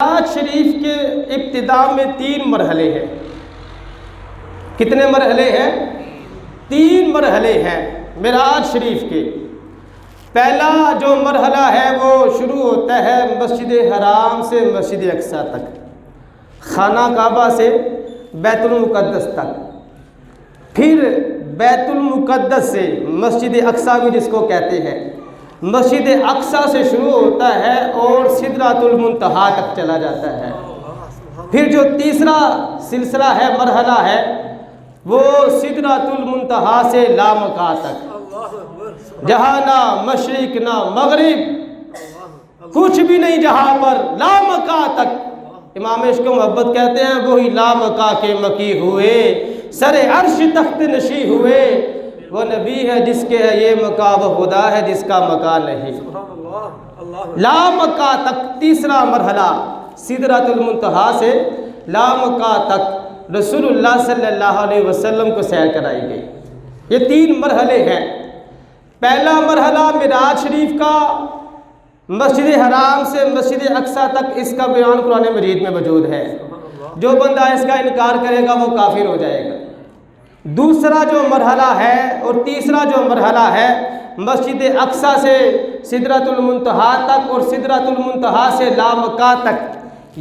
معراج شریف کے ابتدا میں 3 مرحلے ہیں۔ کتنے مرحلے ہیں؟ 3 مرحلے ہیں معراج شریف کے۔ پہلا جو مرحلہ ہے وہ شروع ہوتا ہے مسجد حرام سے مسجد اقصی تک، خانہ کعبہ سے بیت المقدس تک، پھر بیت المقدس سے مسجد اقصی بھی جس کو کہتے ہیں، مسجد اقصی سے شروع ہوتا ہے اور سدرۃ المنتہا تک چلا جاتا ہے۔ پھر جو تیسرا سلسلہ ہے، مرحلہ ہے، وہ سدرۃ المنتہا سے لامکان تک، جہاں نہ مشرق نہ مغرب، کچھ بھی نہیں، جہاں پر لامکان تک۔ امام عشق و محبت کہتے ہیں وہی لامکان کے مکی ہوئے، سر عرش تخت نشی ہوئے، وہ نبی ہے جس کے ہے یہ مقام، وہ خدا ہے جس کا مکان نہیں۔ لامکان تک تیسرا مرحلہ، سدرۃ المنتہا سے لامکان تک رسول اللہ صلی اللہ علیہ وسلم کو سیر کرائی گئی۔ یہ 3 مرحلے ہیں۔ پہلا مرحلہ معراج شریف کا مسجد حرام سے مسجد اقصی تک، اس کا بیان قرآن مجید میں موجود ہے۔ جو بندہ اس کا انکار کرے گا وہ کافر ہو جائے گا۔ دوسرا جو مرحلہ ہے اور تیسرا جو مرحلہ ہے، مسجد اقصی سے سدرۃ المنتہا تک اور سدرۃ المنتہا سے لامکان تک،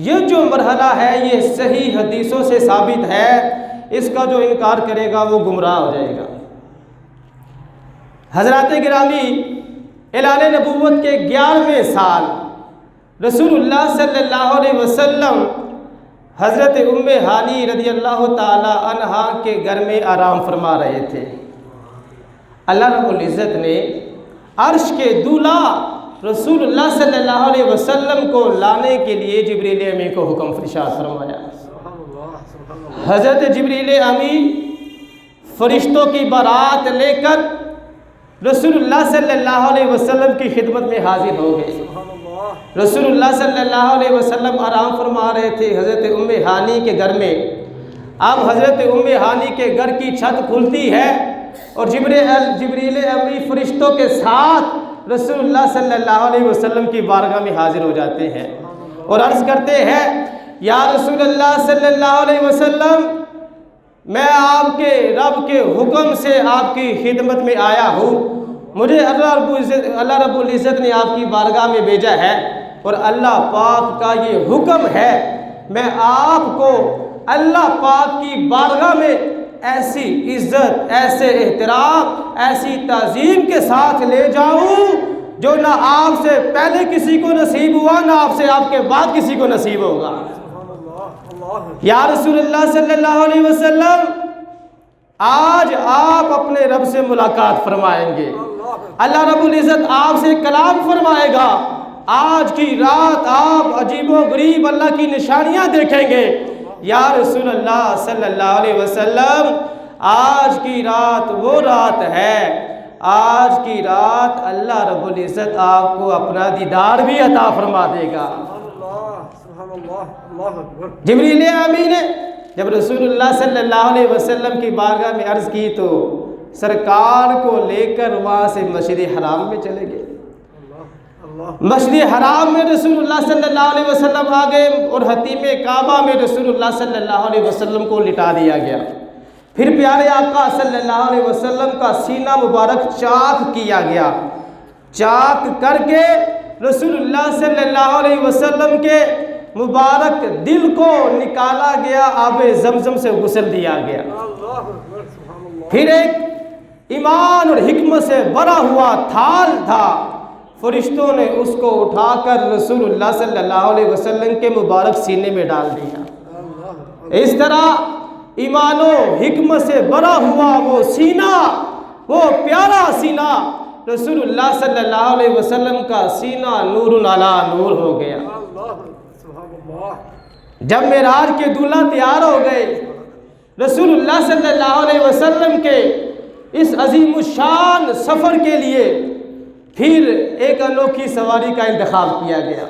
یہ جو مرحلہ ہے یہ صحیح حدیثوں سے ثابت ہے۔ اس کا جو انکار کرے گا وہ گمراہ ہو جائے گا۔ حضرات گرامی، اعلان نبوت کے 11ویں سال رسول اللہ صلی اللہ علیہ وسلم حضرت ام ہانی رضی اللہ تعالی عنہا کے گھر میں آرام فرما رہے تھے۔ اللہ رب العزت نے عرش کے دولہ رسول اللہ صلی اللہ علیہ وسلم کو لانے کے لیے جبریل امی کو حکم ارشاد فرمایا۔ حضرت جبریل امی فرشتوں کی بارات لے کر رسول اللہ صلی اللہ علیہ وسلم کی خدمت میں حاضر ہو گئے۔ رسول اللہ صلی اللہ علیہ وسلم آرام فرما رہے تھے حضرت ام ہانی کے گھر میں۔ اب حضرت ام ہانی کے گھر کی چھت کھلتی ہے اور جبریل امی فرشتوں کے ساتھ رسول اللہ صلی اللہ علیہ وسلم کی بارگاہ میں حاضر ہو جاتے ہیں اور عرض کرتے ہیں، یا رسول اللہ صلی اللہ علیہ وسلم، میں آپ کے رب کے حکم سے آپ کی خدمت میں آیا ہوں۔ مجھے اللہ رب العزت نے آپ کی بارگاہ میں بھیجا ہے اور اللہ پاک کا یہ حکم ہے میں آپ کو اللہ پاک کی بارگاہ میں ایسی عزت، ایسے احترام، ایسی تعظیم کے ساتھ لے جاؤں جو نہ آپ سے پہلے کسی کو نصیب ہوا، نہ آپ سے آپ کے بعد کسی کو نصیب ہوگا۔ یا رسول اللہ صلی اللہ علیہ وسلم، آج آپ اپنے رب سے ملاقات فرمائیں گے، اللہ رب العزت آپ سے کلام فرمائے گا۔ آج کی رات آپ عجیب و غریب اللہ کی نشانیاں دیکھیں گے۔ یا رسول اللہ صلی اللہ علیہ وسلم، آج کی رات وہ رات ہے، آج کی رات اللہ رب العزت آپ کو اپنا دیدار بھی عطا فرما دے گا۔ جبریل امی نے جب رسول اللہ صلی اللہ علیہ وسلم کی بارگاہ میں عرض کی تو سرکار کو لے کر وہاں سے مسجد حرام میں چلے گئے۔ مسجد حرام میں رسول اللہ صلی اللہ علیہ وسلم آ گئے اور حتیم کعبہ میں رسول اللہ صلی اللہ علیہ وسلم کو لٹا دیا گیا۔ پھر پیارے آقا صلی اللہ علیہ وسلم کا سینہ مبارک چاک کیا گیا۔ چاک کر کے رسول اللہ صلی اللہ علیہ وسلم کے مبارک دل کو نکالا گیا، آب زمزم سے غسل دیا گیا۔ پھر ایک ایمان اور حکمت سے بھرا ہوا تھال تھا، فرشتوں نے اس کو اٹھا کر رسول اللہ صلی اللہ علیہ وسلم کے مبارک سینے میں ڈال دیا۔ اس طرح ایمان و حکمت سے بھرا ہوا وہ سینہ، وہ پیارا سینہ، رسول اللہ صلی اللہ علیہ وسلم کا سینہ نور علی نور ہو گیا۔ جب معراج کے دولہ تیار ہو گئے، رسول اللہ صلی اللہ علیہ وسلم کے اس عظیم الشان سفر کے لیے پھر ایک انوکھی سواری کا انتخاب کیا گیا۔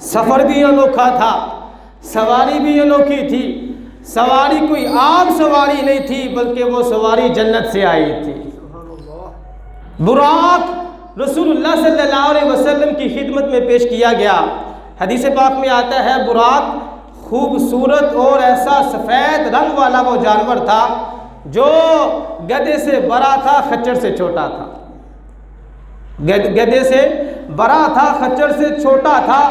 سفر بھی انوکھا تھا، سواری بھی انوکھی تھی۔ سواری کوئی عام سواری نہیں تھی بلکہ وہ سواری جنت سے آئی تھی۔ براق رسول اللہ صلی اللہ علیہ وسلم کی خدمت میں پیش کیا گیا۔ حدیث پاک میں آتا ہے براق خوبصورت اور ایسا سفید رنگ والا وہ جانور تھا جو گدھے سے بڑا تھا، خچر سے چھوٹا تھا، گدھے سے بڑا تھا، خچر سے چھوٹا تھا،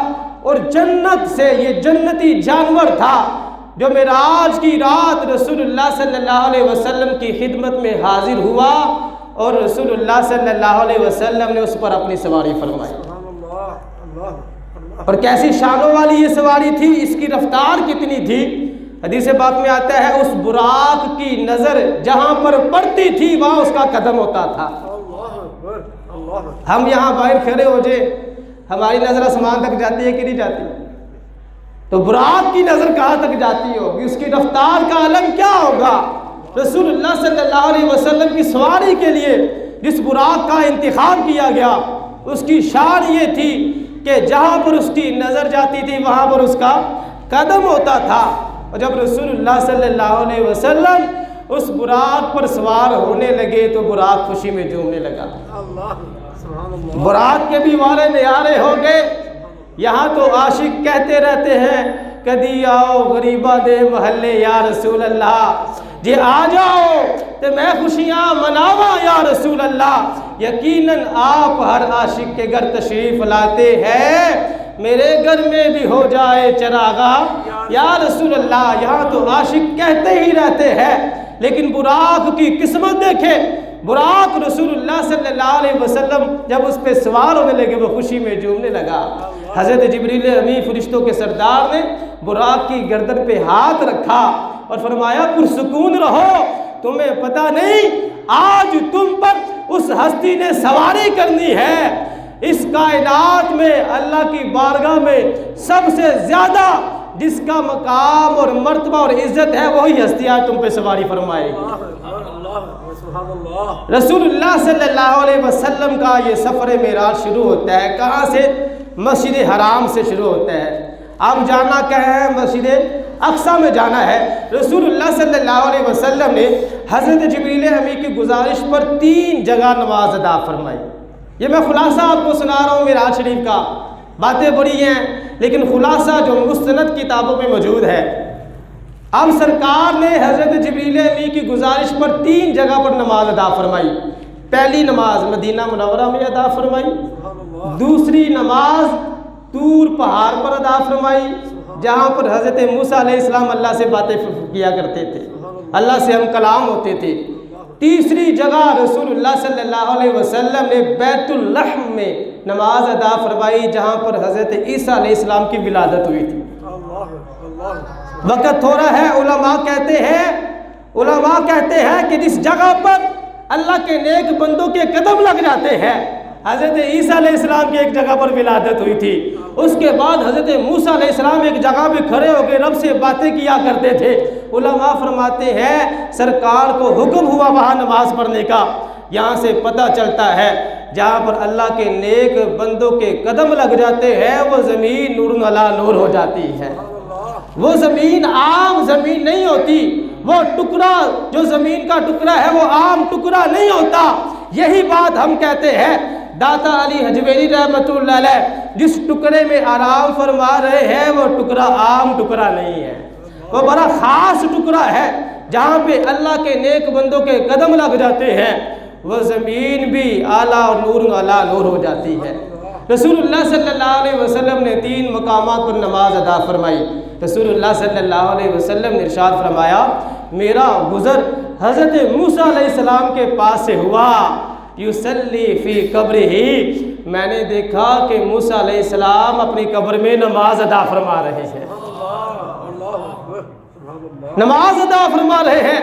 اور جنت سے یہ جنتی جانور تھا جو معراج کی رات رسول اللہ صلی اللہ علیہ وسلم کی خدمت میں حاضر ہوا اور رسول اللہ صلی اللہ علیہ وسلم نے اس پر اپنی سواری فرمائی۔ اور کیسی شانوں والی یہ سواری تھی، اس کی رفتار کتنی تھی۔ حدیث پاک میں آتا ہے اس براق کی نظر جہاں پر پڑتی تھی وہاں اس کا قدم ہوتا تھا۔ ہم یہاں باہر کھڑے ہو جائے، ہماری نظر آسمان تک جاتی ہے کہ نہیں جاتی؟ تو براق کی نظر کہاں تک جاتی ہوگی، اس کی رفتار کا عالم کیا ہوگا۔ رسول اللہ صلی اللہ علیہ وسلم کی سواری کے لیے جس براق کا انتخاب کیا گیا اس کی شان یہ تھی کہ جہاں پر اس کی نظر جاتی تھی وہاں پر اس کا قدم ہوتا تھا۔ اور جب رسول اللہ صلی اللہ علیہ وسلم اس براق پر سوار ہونے لگے تو براق خوشی میں جھومنے لگا۔ براق کے بھی والے نیارے ہو گئے۔ یہاں تو عاشق کہتے رہتے ہیں کدی آؤ غریبہ دے محلے یا رسول اللہ، جی آ جاؤ تو میں خوشیاں مناواں یا رسول اللہ۔ یقیناً آپ ہر عاشق کے گھر تشریف لاتے ہیں، میرے گھر میں بھی ہو جائے چراغا یا رسول اللہ۔ یہاں تو عاشق کہتے ہی رہتے ہیں، لیکن براق کی قسمت دیکھیں، براق رسول اللہ صلی اللہ علیہ وسلم جب اس پہ سوار ہونے لگے وہ خوشی میں جھومنے لگا۔ حضرت جبریل امین فرشتوں کے سردار نے براق کی گردن پہ ہاتھ رکھا اور فرمایا پرسکون رہو، تمہیں پتہ نہیں آج تم پر اس ہستی نے سواری کرنی ہے۔ اس کائنات میں اللہ کی بارگاہ میں سب سے زیادہ جس کا مقام اور مرتبہ اور عزت ہے وہی ہستی آج تم پہ سواری فرمائے گی۔ رسول اللہ صلی اللہ علیہ وسلم کا یہ سفر معراج شروع ہوتا ہے کہاں سے؟ مسجد حرام سے شروع ہوتا ہے۔ اب جانا کہاں ہے؟ مسجد اقصیٰ میں جانا ہے۔ رسول اللہ صلی اللہ علیہ وسلم نے حضرت جبریل امین کی گزارش پر 3 جگہ نماز ادا فرمائی۔ یہ میں خلاصہ آپ کو سنا رہا ہوں معراج شریف کا، باتیں بڑی ہیں لیکن خلاصہ جو مستند کتابوں میں موجود ہے۔ اب سرکار نے حضرت جبریل امین کی گزارش پر 3 جگہ پر نماز ادا فرمائی۔ پہلی نماز مدینہ منورہ میں ادا فرمائی، دوسری نماز طور پہاڑ پر ادا فرمائی جہاں پر حضرت موسیٰ علیہ السلام اللہ سے باتیں کیا کرتے تھے، اللہ سے ہم کلام ہوتے تھے۔ تیسری جگہ رسول اللہ صلی اللہ علیہ وسلم نے بیت اللحم میں نماز ادا فرمائی جہاں پر حضرت عیسیٰ علیہ السلام کی ولادت ہوئی تھی۔ وقت تھوڑا ہے، علماء کہتے ہیں کہ جس جگہ پر اللہ کے نیک بندوں کے قدم لگ جاتے ہیں، حضرت عیسیٰ علیہ السلام کی ایک جگہ پر ولادت ہوئی تھی، اس کے بعد حضرت موسیٰ علیہ السلام ایک جگہ پہ کھڑے ہو کے رب سے باتیں کیا کرتے تھے۔ علماء فرماتے ہیں سرکار کو حکم ہوا وہاں نماز پڑھنے کا۔ یہاں سے پتہ چلتا ہے جہاں پر اللہ کے نیک بندوں کے قدم لگ جاتے ہیں وہ زمین نور علی نور ہو جاتی ہے۔ وہ زمین عام زمین نہیں ہوتی، وہ ٹکڑا جو زمین کا ٹکڑا ہے وہ عام ٹکڑا نہیں ہوتا۔ یہی بات ہم کہتے ہیں داتا علی حجویری رحمۃ اللہ علیہ جس ٹکڑے میں آرام فرما رہے ہیں وہ ٹکڑا عام ٹکڑا نہیں ہے، وہ بڑا خاص ٹکڑا ہے جہاں پہ اللہ کے نیک بندوں کے قدم لگ جاتے ہیں وہ زمین بھی اعلیٰ اور نور علی نور ہو جاتی ہے۔ رسول اللہ صلی اللہ علیہ وسلم نے 3 مقامات پر نماز ادا فرمائی۔ رسول اللہ صلی اللہ علیہ وسلم نے ارشاد فرمایا میرا گزر حضرت موسیٰ علیہ السلام کے پاس سے ہوا، یصلی فی قبرہ، میں نے دیکھا کہ موسیٰ علیہ السلام اپنی قبر میں نماز ادا فرما رہے ہیں، نماز ادا فرما رہے ہیں۔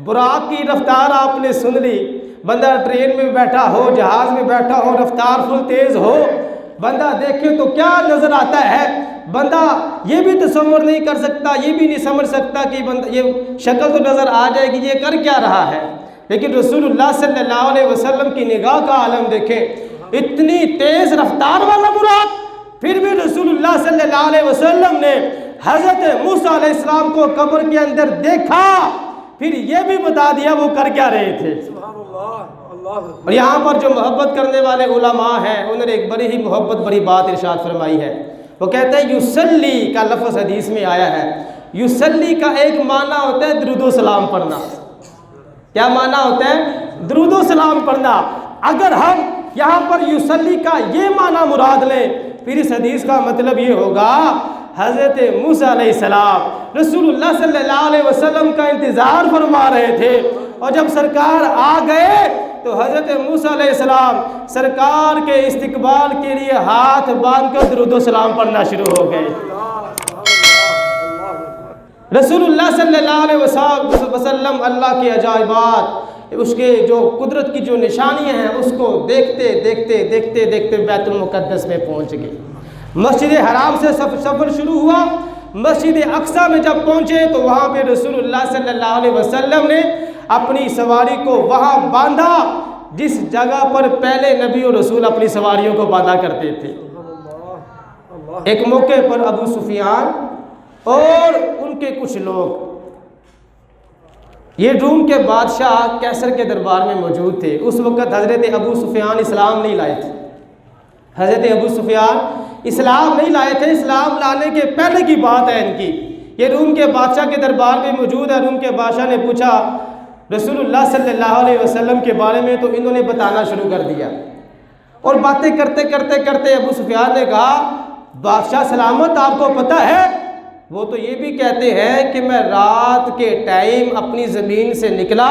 براق کی رفتار آپ نے سن لی، بندہ ٹرین میں بیٹھا ہو، جہاز میں بیٹھا ہو، رفتار فل تیز ہو، بندہ دیکھے تو کیا نظر آتا ہے، بندہ یہ بھی تصور نہیں کر سکتا، یہ بھی نہیں سمجھ سکتا کہ بندہ یہ شکل تو نظر آ جائے گی یہ کر کیا رہا ہے، لیکن رسول اللہ صلی اللہ علیہ وسلم کی نگاہ کا عالم دیکھیں، اتنی تیز رفتار والا براق، پھر بھی رسول اللہ صلی اللہ علیہ وسلم نے حضرت موسیٰ علیہ السلام کو قبر کے اندر دیکھا، پھر یہ بھی بتا دیا وہ کر کیا رہے تھے۔ اور یہاں پر جو محبت کرنے والے علماء ہیں انہوں نے ایک بڑی ہی محبت بڑی بات ارشاد فرمائی ہے۔ وہ کہتے ہیں یصلی کا لفظ حدیث میں آیا ہے، یصلی کا ایک معنی ہوتا ہے درود و سلام پڑھنا۔ کیا معنی ہوتا ہے؟ درود و سلام پڑھنا۔ اگر ہم یہاں پر یصلی کا یہ معنی مراد لیں، پھر اس حدیث کا مطلب یہ ہوگا حضرت موسیٰ علیہ السلام رسول اللہ صلی اللہ علیہ وسلم کا انتظار فرما رہے تھے، اور جب سرکار آ گئے تو حضرت موسیٰ علیہ السلام سرکار کے استقبال کے لیے ہاتھ باندھ کر درود و سلام پڑھنا شروع ہو گئے۔ رسول اللہ صلی اللہ علیہ وسلم اللہ کے عجائبات، اس کے جو قدرت کی جو نشانیاں ہیں اس کو دیکھتے دیکھتے دیکھتے دیکھتے بیت المقدس میں پہنچ گئے۔ مسجد حرام سے سفر شروع ہوا، مسجد اقصیٰ میں جب پہنچے تو وہاں پہ رسول اللہ صلی اللہ علیہ وسلم نے اپنی سواری کو وہاں باندھا جس جگہ پر پہلے نبی اور رسول اپنی سواریوں کو باندھا کرتے تھے۔ ایک موقع پر ابو سفیان اور ان کے کچھ لوگ، یہ روم کے بادشاہ کیسر کے دربار میں موجود تھے۔ اس وقت حضرت ابو سفیان اسلام نہیں لائے تھے، حضرت ابو سفیان اسلام نہیں لائے تھے، اسلام لانے کے پہلے کی بات ہے ان کی۔ یہ روم کے بادشاہ کے دربار میں موجود ہے۔ روم کے بادشاہ نے پوچھا رسول اللہ صلی اللہ علیہ وسلم کے بارے میں، تو انہوں نے بتانا شروع کر دیا، اور باتیں کرتے کرتے کرتے ابو سفیان نے کہا بادشاہ سلامت، آپ کو پتہ ہے وہ تو یہ بھی کہتے ہیں کہ میں رات کے ٹائم اپنی زمین سے نکلا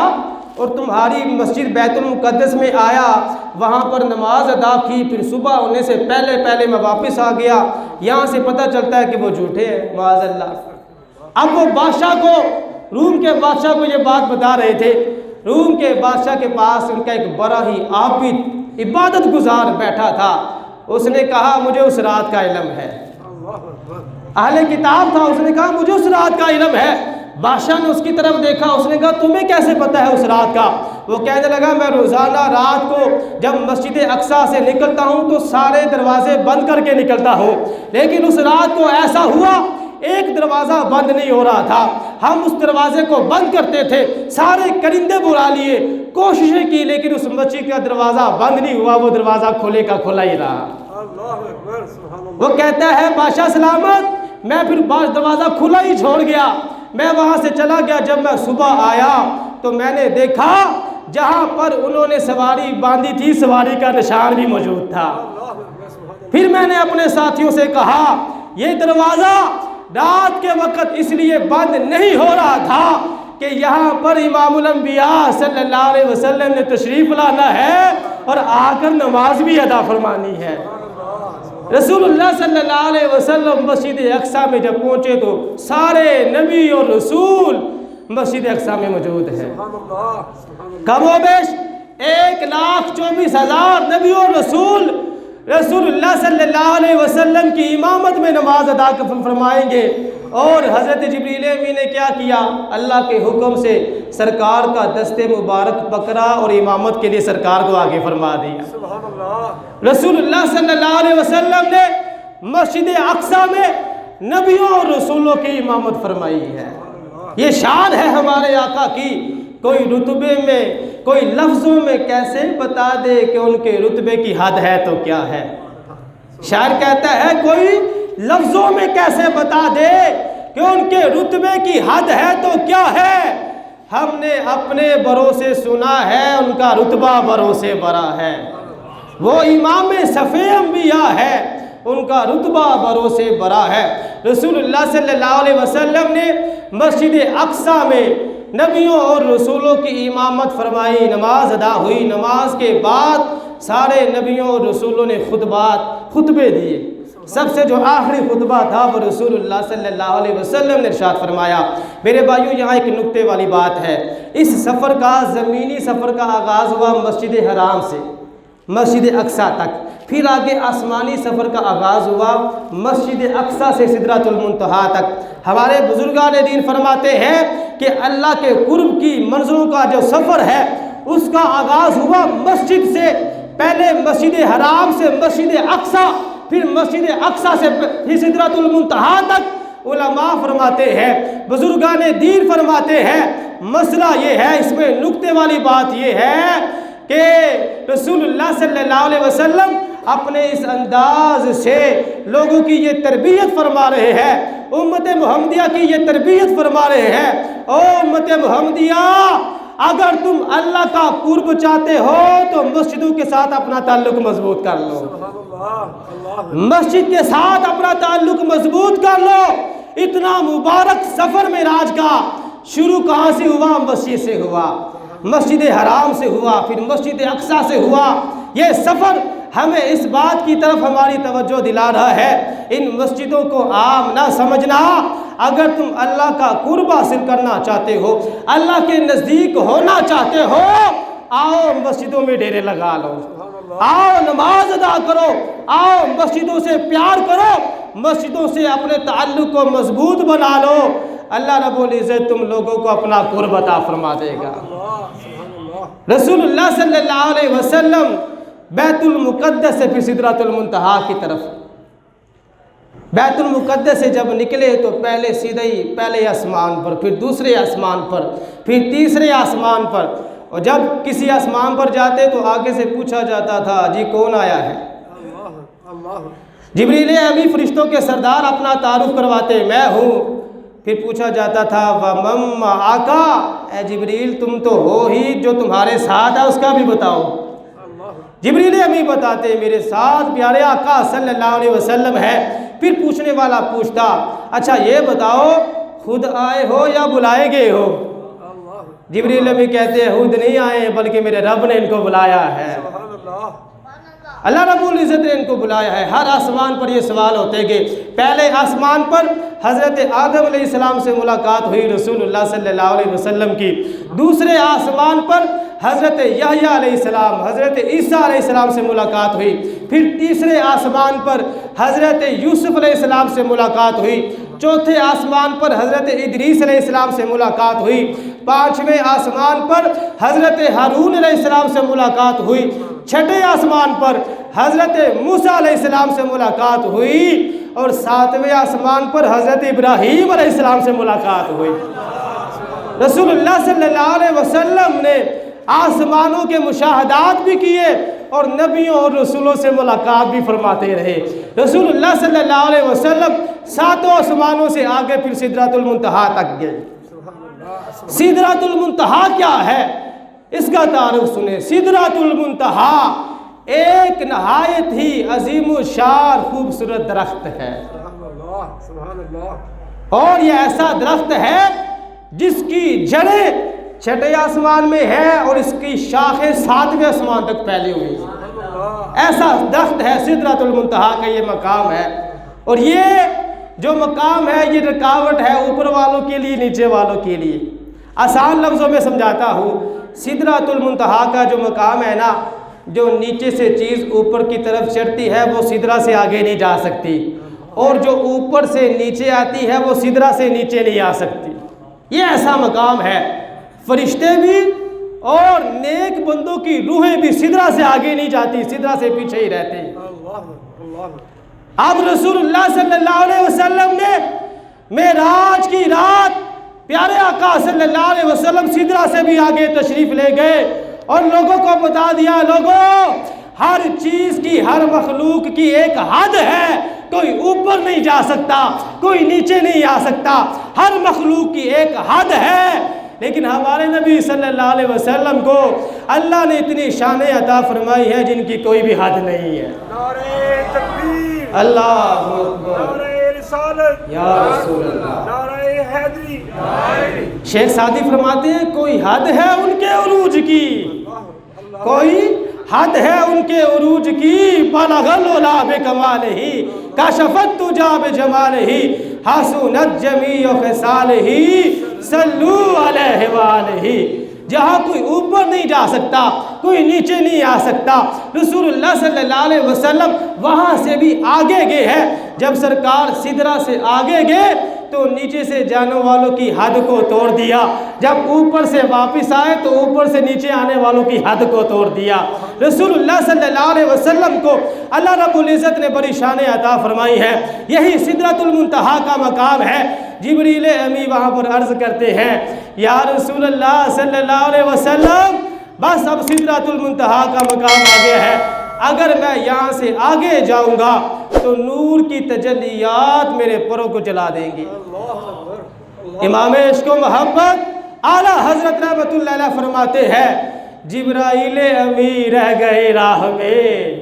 اور تمہاری مسجد بیت المقدس میں آیا، وہاں پر نماز ادا کی، پھر صبح ہونے سے پہلے پہلے میں واپس آ گیا۔ یہاں سے پتہ چلتا ہے کہ وہ جھوٹے ہیں، معاذ اللہ۔ اب وہ بادشاہ کو، روم کے بادشاہ کو یہ بات بتا رہے تھے۔ روم کے بادشاہ کے پاس ان کا ایک بڑا ہی عابد عبادت گزار بیٹھا تھا۔ اس نے کہا مجھے اس رات کا علم ہے۔ اہل کتاب تھا، اس نے کہا مجھے اس رات کا علم ہے۔ بادشاہ نے اس کی طرف دیکھا، اس نے کہا تمہیں کیسے پتہ ہے اس رات کا؟ وہ کہنے لگا میں روزانہ رات کو جب مسجد اقصیٰ سے نکلتا ہوں تو سارے دروازے بند کر کے نکلتا ہوں، لیکن اس رات کو ایسا ہوا ایک دروازہ بند نہیں ہو رہا تھا، ہم اس دروازے کو بند کرتے تھے، سارے کرندے بلا لیے، کوششیں کی، لیکن اس مسجد کا دروازہ بند نہیں ہوا، وہ دروازہ کھولے کا کھلا ہی رہا۔ وہ کہتا ہے بادشاہ سلامت، میں پھر دروازہ کھلا ہی چھوڑ گیا، میں وہاں سے چلا گیا۔ جب میں صبح آیا تو میں نے دیکھا جہاں پر انہوں نے سواری باندھی تھی سواری کا نشان بھی موجود تھا۔ پھر میں نے اپنے ساتھیوں سے کہا یہ دروازہ رات کے وقت اس لیے بند نہیں ہو رہا تھا کہ یہاں پر امام الانبیاء صلی اللہ علیہ وسلم نے تشریف لانا ہے اور آ کر نماز بھی ادا فرمانی ہے۔ رسول اللہ صلی اللہ علیہ وسلم مسجد اقصیٰ میں جب پہنچے تو سارے نبی اور رسول مسجد اقصیٰ میں موجود ہیں۔ کم و بیش 1,24,000 نبی اور رسول اللہ صلی اللہ علیہ وسلم کی امامت میں نماز ادا فرمائیں گے۔ اور حضرت جبریل امین نے کیا کیا؟ اللہ کے حکم سے سرکار کا دست مبارک پکڑا اور امامت کے لیے سرکار کو آگے فرما دیا۔ رسول اللہ صلی اللہ علیہ وسلم نے مسجد اقصیٰ میں نبیوں اور رسولوں کی امامت فرمائی ہے۔ یہ شان ہے ہمارے آقا کی، کوئی رتبے میں کوئی لفظوں میں کیسے بتا دے کہ ان کے رتبے کی حد ہے تو کیا ہے۔ شاعر کہتا ہے کوئی لفظوں میں کیسے بتا دے کہ ان کے رتبے کی حد ہے تو کیا ہے۔ ہم نے اپنے بڑوں سے سنا ہے ان کا رتبہ بڑوں سے بڑا ہے، وہ امام صفِ انبیاء ہے، ان کا رتبہ بڑوں سے بڑا ہے۔ رسول اللہ صلی اللہ علیہ وسلم نے مسجد اقصیٰ میں نبیوں اور رسولوں کی امامت فرمائی، نماز ادا ہوئی۔ نماز کے بعد سارے نبیوں اور رسولوں نے خطبے دیے۔ سب سے جو آخری خطبہ تھا وہ رسول اللہ صلی اللہ علیہ وسلم نے ارشاد فرمایا۔ میرے بھائیو یہاں ایک نکتے والی بات ہے، اس سفر کا زمینی سفر کا آغاز ہوا مسجد حرام سے مسجد اقصیٰ تک، پھر آگے آسمانی سفر کا آغاز ہوا مسجد اقصیٰ سے سدرۃ المنتہا تک۔ ہمارے بزرگان دین فرماتے ہیں کہ اللہ کے قرب کی منزلوں کا جو سفر ہے اس کا آغاز ہوا مسجد سے، پہلے مسجد حرام سے مسجد اقصیٰ، پھر مسجد اقصیٰ سے پھر سدرۃ المنتہا تک۔ علماء فرماتے ہیں، بزرگان دین فرماتے ہیں، مسئلہ یہ ہے، اس میں نکتے والی بات یہ ہے کہ رسول اللہ صلی اللہ علیہ وسلم اپنے اس انداز سے لوگوں کی یہ تربیت فرما رہے ہیں، امت محمدیہ کی یہ تربیت فرما رہے ہیں۔ او امت محمدیہ، اگر تم اللہ کا قرب چاہتے ہو تو مسجدوں کے ساتھ اپنا تعلق مضبوط کر لو، مسجد کے ساتھ اپنا تعلق مضبوط کر لو۔ اتنا مبارک سفر معراج کا شروع کہاں سے ہوا؟ مسجد سے ہوا، مسجد حرام سے ہوا، پھر مسجد اقصیٰ سے ہوا۔ یہ سفر ہمیں اس بات کی طرف ہماری توجہ دلا رہا ہے، ان مسجدوں کو عام نہ سمجھنا۔ اگر تم اللہ کا قرب حاصل کرنا چاہتے ہو، اللہ کے نزدیک ہونا چاہتے ہو، آؤ مسجدوں میں ڈیرے لگا لو، آؤ نماز ادا کرو، آؤ مسجدوں سے پیار کرو، مسجدوں سے اپنے تعلق کو مضبوط بنا لو۔ اللہ رب العزت تم لوگوں کو اپنا قرب عطا فرما دے گا۔ رسول اللہ صلی اللہ علیہ وسلم بیت المقدس سے پھر سدرۃ المنتہا کی طرف، بیت المقدس سے جب نکلے تو پہلے پہلے آسمان پر، پھر دوسرے آسمان پر، پھر تیسرے آسمان پر، اور جب کسی آسمان پر جاتے تو آگے سے پوچھا جاتا تھا جی کون آیا ہے؟ جبریل امی فرشتوں کے سردار اپنا تعارف کرواتے، میں ہوں۔ پھر پوچھا جاتا تھا وَمَن مَعَكَ، اے جبریل تم تو ہو ہی، جو تمہارے ساتھ ہے اس کا بھی بتاؤ۔ جبریل امی بتاتے میرے ساتھ پیارے آقا صلی اللہ علیہ وسلم ہے۔ پھر پوچھنے والا پوچھتا اچھا یہ بتاؤ خود آئے ہو یا بلائے گئے ہو؟ جبریل امی کہتے ہیں خود نہیں آئے بلکہ میرے رب نے ان کو بلایا ہے، اللہ رب العزت نے ان کو بلایا ہے۔ ہر آسمان پر یہ سوال ہوتے کہ پہلے آسمان پر حضرت آدم علیہ السلام سے ملاقات ہوئی رسول اللہ صلی اللہ علیہ وسلم کی، دوسرے آسمان پر حضرت یحییٰ علیہ السلام، حضرت عیسیٰ علیہ السلام سے ملاقات ہوئی، پھر تیسرے آسمان پر حضرت یوسف علیہ السلام سے ملاقات ہوئی، چوتھے آسمان پر حضرت ادریس علیہ السلام سے ملاقات ہوئی، پانچویں آسمان پر حضرت ہارون علیہ السلام سے ملاقات ہوئی، چھٹے آسمان پر حضرت موسیٰ علیہ السلام سے ملاقات ہوئی، اور ساتویں آسمان پر حضرت ابراہیم علیہ السلام سے ملاقات ہوئی۔ رسول اللہ صلی اللہ علیہ وسلم نے آسمانوں کے مشاہدات بھی کیے اور نبیوں اور رسولوں سے ملاقات بھی فرماتے رہے۔ رسول اللہ صلی اللہ علیہ وسلم ساتوں آسمانوں سے آگے پھر سدرۃ المنتہا تک گئے۔ سدرۃ المنتہا کیا ہے اس کا تعارف سنیں۔ سدرۃ المنتہا ایک نہایت ہی عظیم و شان خوبصورت درخت ہے، اور یہ ایسا درخت ہے جس کی جڑیں چھٹے آسمان میں ہے اور اس کی شاخیں ساتویں آسمان تک پھیلی ہوئی ہیں۔ ایسا درخت ہے سدرۃ المنتہا کا یہ مقام ہے، اور یہ جو مقام ہے یہ رکاوٹ ہے اوپر والوں کے لیے نیچے والوں کے لیے۔ آسان لفظوں میں سمجھاتا ہوں، سدرۃ المنتہا کا جو مقام ہے نا، جو نیچے سے چیز اوپر کی طرف چڑھتی ہے وہ سدرہ سے آگے نہیں جا سکتی، اور جو اوپر سے نیچے آتی ہے وہ سدرہ سے نیچے نہیں آ سکتی۔ یہ ایسا مقام ہے، فرشتے بھی اور نیک بندوں کی روحیں بھی سدرہ سے آگے نہیں جاتی، سدرہ سے پیچھے ہی رہتے ہیں۔ اب رسول اللہ صلی اللہ علیہ وسلم نے معراج کی رات پیارے آقا صلی اللہ علیہ وسلم سدرہ سے بھی آگے تشریف لے گئے اور لوگوں کو بتا دیا، لوگوں ہر چیز کی، ہر مخلوق کی ایک حد ہے، کوئی اوپر نہیں جا سکتا، کوئی نیچے نہیں آ سکتا، ہر مخلوق کی ایک حد ہے۔ لیکن ہمارے نبی صلی اللہ علیہ وسلم کو اللہ نے اتنی شانیں عطا فرمائی ہے جن کی کوئی بھی حد نہیں ہے۔ نعرہ تکبیر، اللہ اکبر، نعرہ رسالت، یا رسول اللہ، نعرہ حیدری۔ شیخ سعدی فرماتے ہیں کوئی حد ہے ان کے عروج کی، کوئی حد ہے ان کے عروج کی، بلغ العلا بکمالہ کشفت تجا بجمالہ حسنت جمیع خصالہ صلو علیہ وآلہ۔ جہاں کوئی اوپر نہیں جا سکتا، کوئی نیچے نہیں آ سکتا، رسول اللہ صلی اللہ علیہ وسلم وہاں سے بھی آگے گئے ہیں۔ جب سرکار سدرہ سے آگے گئے تو نیچے سے جانے والوں کی حد کو توڑ دیا، جب اوپر سے واپس آئے تو اوپر سے نیچے آنے والوں کی حد کو توڑ دیا۔ رسول اللہ صلی اللہ علیہ وسلم کو اللہ رب العزت نے بڑی شانیں عطا فرمائی ہے، یہی سدرۃ المنتہا کا مقام ہے۔ جبریل امی وہاں پر عرض کرتے ہیں یا رسول اللہ صلی اللہ علیہ وسلم بس اب سدرۃ المنتہا کا مقام آ گیا ہے، اگر میں یہاں سے آگے جاؤں گا تو نور کی تجلیات میرے پروں کو جلا دیں گی۔ امام عشق و محبت اعلیٰ حضرت رحمت اللہ علیہ فرماتے ہیں جبرائیل امی رہ گئے راہ میں،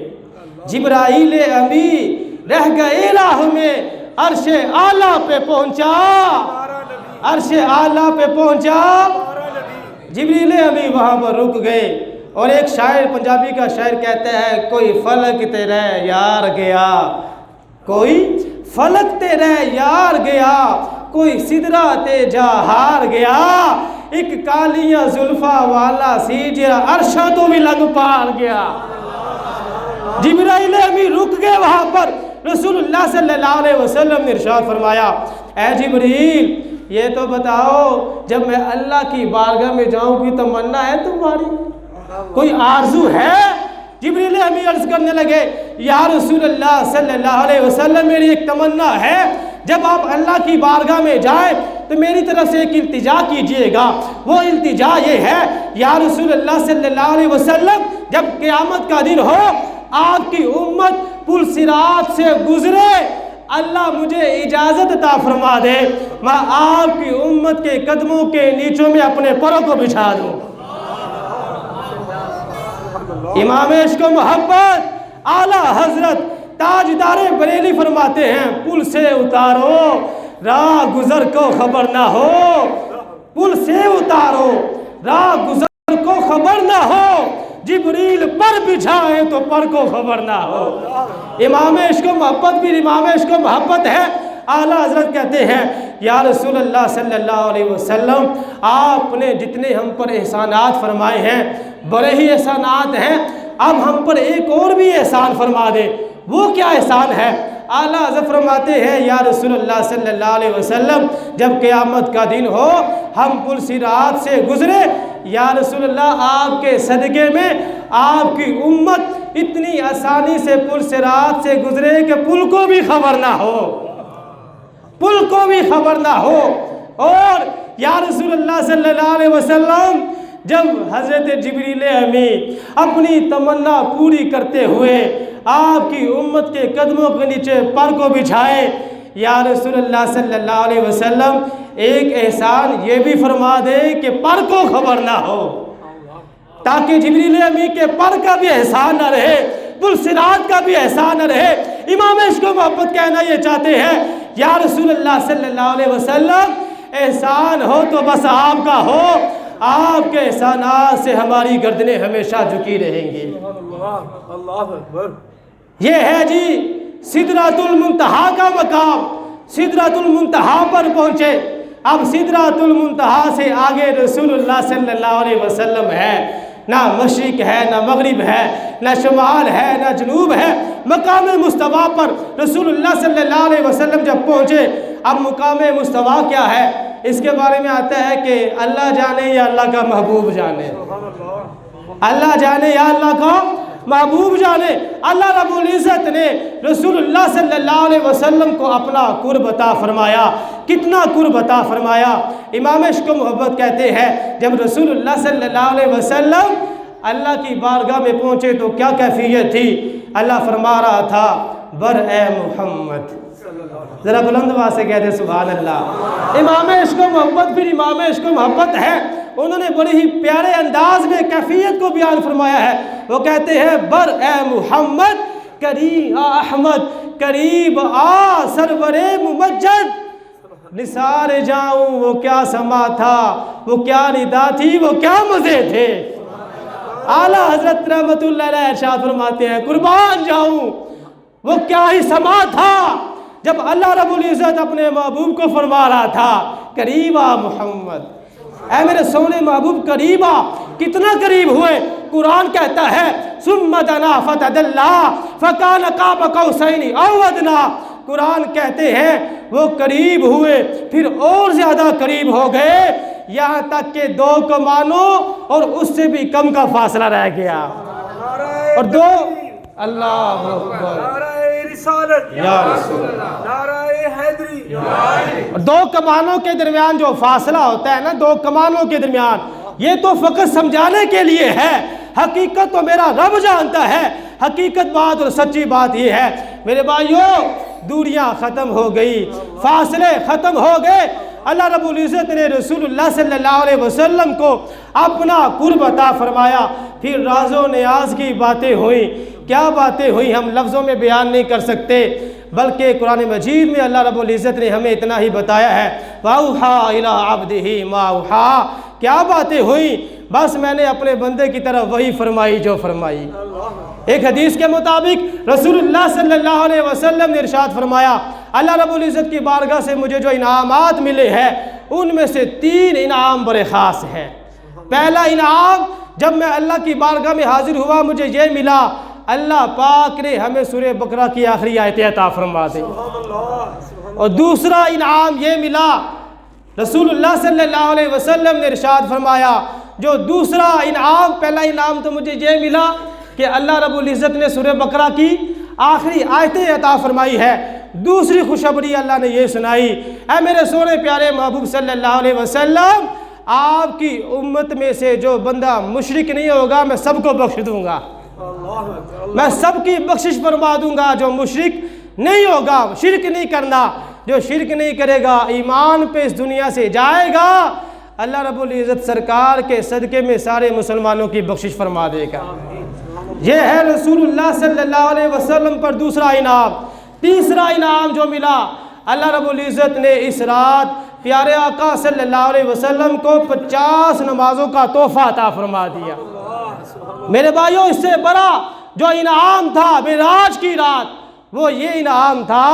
جبرائیل امی رہ گئے راہ میں، عرش اعلیٰ پہ پہنچا، عرش اعلیٰ پہ پہنچا، جبریل امی وہاں پر رک گئے۔ اور ایک شاعر پنجابی کا شاعر کہتا ہے کوئی فلک تیرے یار گیا، کوئی فلک تیرے یار گیا، کوئی سدرہ تے جا ہار گیا، ایک کالیاں زلفا والا سی جرا عرشہ تو بھی لنگ پار گیا۔ جبرائیل امی رک گئے وہاں پر۔ رسول اللہ صلی اللہ علیہ وسلم نے ارشاد فرمایا اے جبریل یہ تو بتاؤ جب میں اللہ کی بارگاہ میں جاؤں کوئی تمنا ہے تمہاری، کوئی آرزو ہے؟ جبریل امی عرض کرنے لگے یا رسول اللہ صلی اللہ علیہ وسلم میری ایک تمنا ہے، جب آپ اللہ کی بارگاہ میں جائیں تو میری طرف سے ایک التجا کیجئے گا۔ وہ التجا یہ ہے یا رسول اللہ صلی اللہ علیہ وسلم جب قیامت کا دن ہو آپ کی امت پل صراط سے گزرے، اللہ مجھے اجازت عطا فرما دے میں آپ کی امت کے قدموں کے نیچوں میں اپنے پروں کو بچھا دوں۔ امام عشق و محبت اعلیٰ حضرت تاجدار بریلی فرماتے ہیں پل سے اتارو راہ گزر کو خبر نہ ہو، پل سے اتارو راہ گزر کو خبر نہ ہو، جبریل پر بچھائے تو پر کو خبر نہ ہو۔ امام عشق و محبت بھی امام عشق و محبت ہے۔ اعلیٰ حضرت کہتے ہیں یا رسول اللہ صلی اللہ علیہ وسلم آپ نے جتنے ہم پر احسانات فرمائے ہیں بڑے ہی احسانات ہیں، اب ہم پر ایک اور بھی احسان فرما دے۔ وہ کیا احسان ہے؟ اعلیٰ حضرت فرماتے ہیں یا رسول اللہ صلی اللہ علیہ وسلم جب قیامت کا دن ہو ہم پل صراط سے گزرے، یا رسول اللہ آپ کے صدقے میں آپ کی امت اتنی آسانی سے پل صراط سے گزرے کہ پل کو بھی خبر نہ ہو، پل کو بھی خبر نہ ہو۔ اور یا رسول اللہ صلی اللہ علیہ وسلم جب حضرت جبریل امی اپنی تمنا پوری کرتے ہوئے آپ کی امت کے قدموں کے نیچے پر کو بچھائے، یا رسول اللہ صلی اللہ علیہ وسلم ایک احسان یہ بھی فرما دے کہ پر کو خبر نہ ہو، تاکہ جبریل امی کے پر کا بھی احسان نہ رہے، پل صراط کا بھی احسان نہ رہے۔ امام عشق و محبت کہنا یہ چاہتے ہیں یا رسول اللہ صلی اللہ علیہ وسلم احسان ہو تو بس آپ کا ہو، آپ کے احسانات سے ہماری گردنیں ہمیشہ جھکی رہیں گی۔ اللہ اکبر۔ یہ ہے جی سدرۃ المنتہا کا مقام، سدرۃ المنتہا پر پہنچے۔ اب سدرۃ المنتہا سے آگے رسول اللہ صلی اللہ علیہ وسلم ہے، نہ مشرق ہے نہ مغرب ہے نہ شمال ہے نہ جنوب ہے۔ مقام مستویٰ پر رسول اللہ صلی اللہ علیہ وسلم جب پہنچے، اب مقام مستویٰ کیا ہے اس کے بارے میں آتا ہے کہ اللہ جانے یا اللہ کا محبوب جانے، اللہ جانے یا اللہ کا محبوب جانے۔ اللہ رب العزت نے رسول اللہ صلی اللہ علیہ وسلم کو اپنا قرب عطا فرمایا۔ کتنا قرب عطا فرمایا؟ امام عشق و محبت کہتے ہیں جب رسول اللہ صلی اللہ علیہ وسلم اللہ کی بارگاہ میں پہنچے تو کیا کیفیت تھی؟ اللہ فرما رہا تھا بر اے محمد، ذرا بلند آواز سے کہتے سبحان اللہ۔ امام عشق و محبت پھر امام عشق و محبت ہے، انہوں نے بڑے ہی پیارے انداز میں کیفیت کو بیان فرمایا ہے۔ وہ کہتے ہیں بر اے محمد قریب آ احمد، قریب آ سرور ممجد، نثار جاؤں وہ کیا سما تھا، وہ کیا ندا تھی، وہ کیا مزے تھے۔ اعلیٰ حضرت رحمت اللہ علیہ ارشاد فرماتے ہیں قربان جاؤں وہ کیا ہی سما تھا جب اللہ رب العزت اپنے محبوب کو فرما رہا تھا قریب آ محمد، اے میرے سونے محبوب قریب آ۔ کتنا قریب ہوئے؟ قرآن کہتا ہے ثم دنا فتدلا فکان قاب قوسین او ادنا۔ قرآن کہتے ہیں وہ قریب ہوئے پھر اور زیادہ قریب ہو گئے، یہاں تک کہ دو کمانوں اور اس سے بھی کم کا فاصلہ رہ گیا۔ اور دو اللہ اکبر نعرہ رسالت یا رسول اللہ، نعرہ حیدری، اور دو کمانوں کے درمیان جو فاصلہ ہوتا ہے نا، دو کمانوں کے درمیان، یہ تو فقط سمجھانے کے لیے ہے، حقیقت تو میرا رب جانتا ہے۔ حقیقت بات اور سچی بات یہ ہے میرے بھائیوں، دوریاں ختم ہو گئی، فاصلے ختم ہو گئے۔ اللہ رب العزت نے رسول اللہ صلی اللہ علیہ وسلم کو اپنا قرب عطا فرمایا۔ پھر راز و نیاز کی باتیں ہوئیں، کیا باتیں ہوئیں ہم لفظوں میں بیان نہیں کر سکتے، بلکہ قرآن مجید میں اللہ رب العزت نے ہمیں اتنا ہی بتایا ہے وَأَوْحَىٰ إِلَىٰ عَبْدِهِ مَا أَوْحَىٰ، کیا باتیں ہوئیں، بس میں نے اپنے بندے کی طرف وہی فرمائی جو فرمائی۔ ایک حدیث کے مطابق رسول اللہ صلی اللہ علیہ وسلم نے ارشاد فرمایا اللہ رب العزت کی بارگاہ سے مجھے جو انعامات ملے ہیں ان میں سے 3 انعام بڑے خاص ہیں۔ پہلا انعام، جب میں اللہ کی بارگاہ میں حاضر ہوا مجھے یہ ملا، اللہ پاک نے ہمیں سورہ بقرہ کی آخری آیتیں عطا فرما دی۔ اور دوسرا انعام یہ ملا، رسول اللہ صلی اللہ علیہ وسلم نے ارشاد فرمایا جو دوسرا انعام، پہلا انعام تو مجھے یہ ملا کہ اللہ رب العزت نے سورہ بقرہ کی آخری آیتیں عطا فرمائی ہے، دوسری خوشخبری اللہ نے یہ سنائی اے میرے سونے پیارے محبوب صلی اللہ علیہ وسلم، آپ کی امت میں سے جو بندہ مشرک نہیں ہوگا میں سب کو بخش دوں گا، میں سب کی بخشش فرما دوں گا۔ جو مشرک نہیں ہوگا، شرک نہیں کرنا، جو شرک نہیں کرے گا، ایمان پہ اس دنیا سے جائے گا، اللہ رب العزت سرکار کے صدقے میں سارے مسلمانوں کی بخشش فرما دے گا۔ یہ ہے رسول اللہ صلی اللہ علیہ وسلم پر دوسرا انعام۔ تیسرا انعام جو ملا، اللہ رب العزت نے اس رات پیارے آقا صلی اللہ علیہ وسلم کو 50 نمازوں کا تحفہ عطا فرما دیا۔ میرے بھائیوں، اس سے بڑا جو انعام تھا معراج کی رات، وہ یہ انعام تھا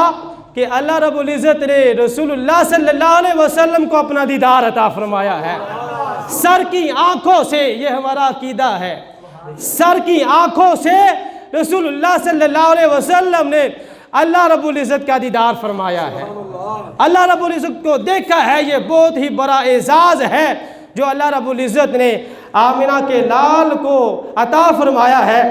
کہ اللہ رب العزت نے رسول اللہ صلی اللہ علیہ وسلم کو اپنا دیدار عطا فرمایا ہے۔ سر کی آنکھوں سے، یہ ہمارا عقیدہ ہے، سر کی آنکھوں سے رسول اللہ صلی اللہ علیہ وسلم نے اللہ رب العزت کا دیدار فرمایا ہے، اللہ رب العزت کو دیکھا ہے۔ یہ بہت ہی بڑا اعزاز ہے جو اللہ رب العزت نے آمنہ کے لال کو عطا فرمایا ہے۔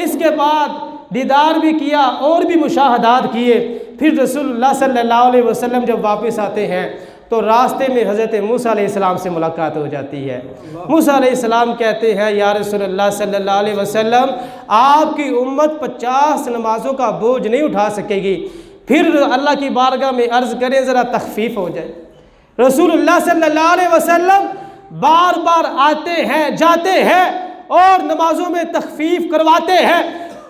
اس کے بعد دیدار بھی کیا اور بھی مشاہدات کیے۔ پھر رسول اللہ صلی اللہ علیہ وسلم جب واپس آتے ہیں تو راستے میں حضرت موسیٰ علیہ السلام سے ملاقات ہو جاتی ہے۔ موسیٰ علیہ السلام کہتے ہیں یا رسول اللہ صلی اللہ علیہ وسلم، آپ کی امت 50 نمازوں کا بوجھ نہیں اٹھا سکے گی، پھر اللہ کی بارگاہ میں عرض کریں ذرا تخفیف ہو جائے۔ رسول اللہ صلی اللہ علیہ وسلم بار بار آتے ہیں جاتے ہیں اور نمازوں میں تخفیف کرواتے ہیں،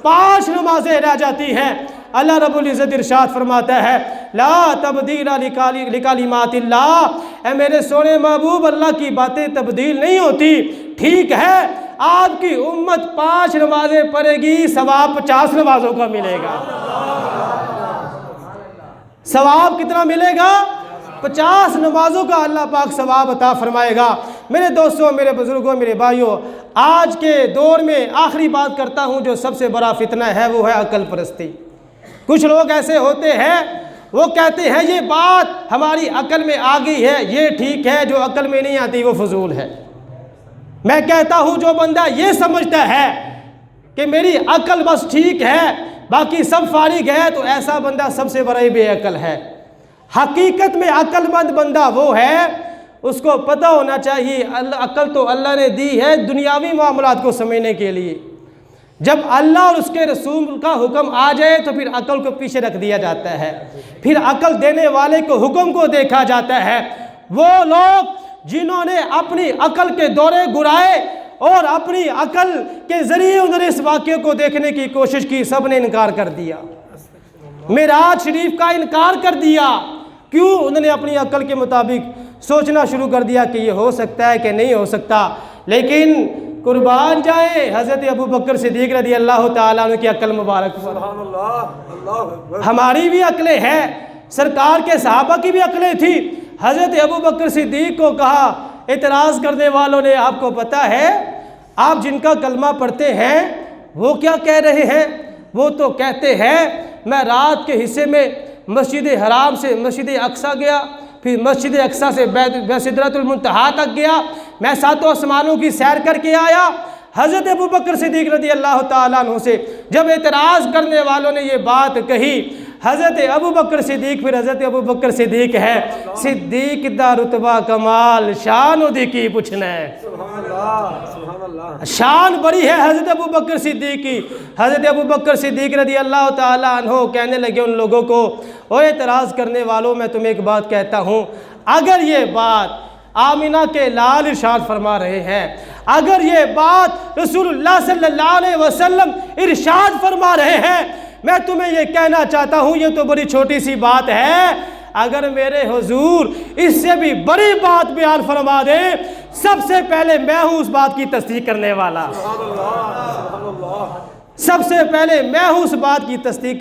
5 نمازیں رہ جاتی ہیں۔ اللہ رب العزت ارشاد فرماتا ہے لا تبدیل لکلمات اللہ، اے میرے سونے محبوب، اللہ کی باتیں تبدیل نہیں ہوتی۔ ٹھیک ہے آپ کی امت 5 نمازیں پڑھے گی، ثواب 50 نمازوں کا ملے گا۔ ثواب کتنا ملے گا؟ 50 نمازوں کا اللہ پاک ثواب عطا فرمائے گا۔ میرے دوستوں، میرے بزرگوں، میرے بھائیوں، آج کے دور میں آخری بات کرتا ہوں، جو سب سے بڑا فتنہ ہے وہ ہے عقل پرستی۔ کچھ لوگ ایسے ہوتے ہیں وہ کہتے ہیں یہ بات ہماری عقل میں آ گئی ہے، یہ ٹھیک ہے، جو عقل میں نہیں آتی وہ فضول ہے۔ میں کہتا ہوں جو بندہ یہ سمجھتا ہے کہ میری عقل بس ٹھیک ہے باقی سب فارغ ہے، تو ایسا بندہ سب سے بڑا بے عقل ہے۔ حقیقت میں عقل مند بندہ وہ ہے، اس کو پتہ ہونا چاہیے عقل تو اللہ نے دی ہے دنیاوی معاملات کو سمجھنے کے لیے۔ جب اللہ اور اس کے رسول کا حکم آ جائے تو پھر عقل کو پیچھے رکھ دیا جاتا ہے، پھر عقل دینے والے کو حکم کو دیکھا جاتا ہے۔ وہ لوگ جنہوں نے اپنی عقل کے دورے گرائے اور اپنی عقل کے ذریعے انہوں نے اس واقعے کو دیکھنے کی کوشش کی، سب نے انکار کر دیا، معراج شریف کا انکار کر دیا۔ کیوں؟ انہوں نے اپنی عقل کے مطابق سوچنا شروع کر دیا کہ یہ ہو سکتا ہے کہ نہیں ہو سکتا۔ لیکن قربان جائے حضرت ابو بکر صدیق رضی اللہ تعالیٰ عنہ کی عقل مبارک پر۔ سبحان اللہ۔ ہماری بھی عقلیں ہیں، سرکار کے صحابہ کی بھی عقلیں تھی۔ حضرت ابو بکر صدیق کو کہا، اعتراض کرنے والوں نے، آپ کو پتہ ہے آپ جن کا کلمہ پڑھتے ہیں وہ کیا کہہ رہے ہیں؟ وہ تو کہتے ہیں میں رات کے حصے میں مسجد حرام سے مسجد اقصیٰ گیا، پھر مسجد اقصیٰ سے سدرۃ المنتہا تک گیا، میں 7 آسمانوں کی سیر کر کے آیا۔ حضرت ابو بکر صدیق رضی اللہ تعالیٰ عنہ سے جب اعتراض کرنے والوں نے یہ بات کہی، حضرت ابو بکر صدیق پھر حضرت ابو بکر صدیق ہے صدیق دا رتبہ کمال شان دی کی پوچھنا ہے سبحان اللہ سبحان اللہ شان بڑی ہے حضرت ابو بکر صدیق کی حضرت ابو بکر صدیق رضی اللہ تعالیٰ عنہ کہنے لگے ان لوگوں کو او اعتراض کرنے والوں میں تمہیں ایک بات کہتا ہوں اگر یہ بات آمینہ کے لال ارشاد فرما رہے ہیں اگر یہ بات رسول اللہ صلی اللہ علیہ وسلم ارشاد فرما رہے ہیں میں تمہیں یہ کہنا چاہتا ہوں یہ تو بڑی چھوٹی سی بات ہے اگر میرے حضور اس سے بھی بڑی بات بیان فرما دے سب سے پہلے میں ہوں اس بات کی تصدیق کرنے والا سبحان اللہ سبحان اللہ سب سے پہلے میں ہوں اس بات کی تصدیق